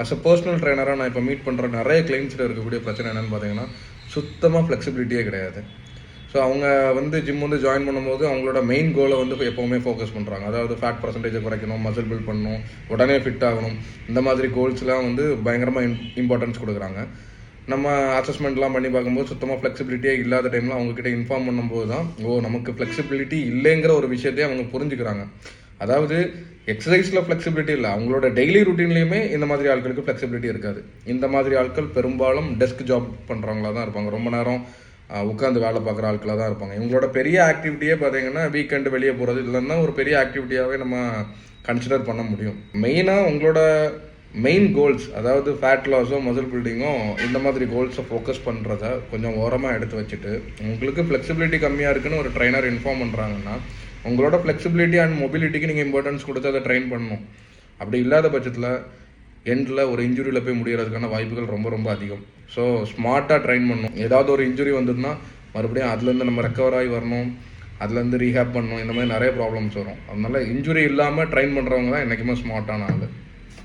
As a personal ட்ரைனராக நான் இப்போ meet பண்ணுற நிறைய கிளைண்ட்ஸில் இருக்கக்கூடிய பிரச்சனை என்னென்னு பார்த்தீங்கன்னா சுத்தமாக ஃப்ளெக்சிபிலிட்டியே கிடையாது. ஸோ அவங்க வந்து ஜிம் வந்து ஜாயின் பண்ணும்போது அவங்களோட மெயின் கோலை வந்து எப்போவுமே ஃபோக்கஸ் பண்ணுறாங்க. அதாவது ஃபேட் பர்சன்டேஜை குறைக்கணும், மசில் பில்ட் பண்ணணும், உடனே ஃபிட் ஆகணும், இந்த மாதிரி கோல்ஸ்லாம் வந்து பயங்கரமாக இம்பார்ட்டன்ஸ் கொடுக்குறாங்க. நம்ம அசஸ்மெண்ட்லாம் பண்ணி பார்க்கும்போது சுத்தமாக ஃப்ளெக்சிபிலிட்டியே இல்லாத டைமில் அவங்கக்கிட்ட இன்ஃபார்ம் பண்ணும்போது தான் நமக்கு ஃப்ளெக்சிபிலிட்டி இல்லைங்கிற ஒரு விஷயத்தையே அவங்க புரிஞ்சுக்கிறாங்க. அதாவது எக்ஸசைஸில் ஃப்ளெக்சிபிலிட்டி இல்லை, அவங்களோட டெய்லி ருட்டீன்லேயுமே இந்த மாதிரி ஆட்களுக்கு ஃப்ளெக்சிபிலிட்டி இருக்காது. இந்த மாதிரி ஆட்கள் பெரும்பாலும் டெஸ்க் ஜாப் பண்ணுறவங்களா தான் இருப்பாங்க, ரொம்ப நேரம் உட்காந்து வேலை பார்க்குற ஆட்களாக தான் இருப்பாங்க. இவங்களோட பெரிய ஆக்டிவிட்டியே பார்த்தீங்கன்னா வீக்கெண்டு வெளியே போகிறது இல்லைன்னா ஒரு பெரிய ஆக்டிவிட்டியாகவே நம்ம கன்சிடர் பண்ண முடியும். மெயினாக உங்களோட மெயின் கோல்ஸ், அதாவது ஃபேட் லாஸோ மசில் பில்டிங்கோ இந்த மாதிரி கோல்ஸை ஃபோக்கஸ் பண்ணுறத கொஞ்சம் ஓரமாக எடுத்து வச்சுட்டு, உங்களுக்கு ஃப்ளெக்சிபிலிட்டி கம்மியாக இருக்குன்னு ஒரு ட்ரைனர் இன்ஃபார்ம் பண்ணுறாங்கன்னா உங்களோட ஃப்ளெக்சிபிலிட்டி அண்ட் மொபிலிட்டிக்கு நீங்கள் இம்பார்ட்டன்ஸ் கொடுத்து அதை ட்ரெயின் பண்ணணும். அப்படி இல்லாத பட்சத்தில் எண்டில் ஒரு இன்ஜுரியில் போய் முடிகிறதுக்கான வாய்ப்புகள் ரொம்ப ரொம்ப அதிகம். ஸோ ஸ்மார்ட்டாக ட்ரெயின் பண்ணணும். ஏதாவது ஒரு இன்ஜுரி வந்ததுன்னா மறுபடியும் அதுலேருந்து நம்ம ரெக்கவர் ஆகி வரணும், அதுலேருந்து ரீஹேப் பண்ணணும். இந்த மாதிரி நிறைய ப்ராப்ளம்ஸ் வரும். அதனால இன்ஜுரி இல்லாமல் ட்ரெயின் பண்ணுறவங்க தான் என்றைக்குமே ஸ்மார்ட்டான ஆள்.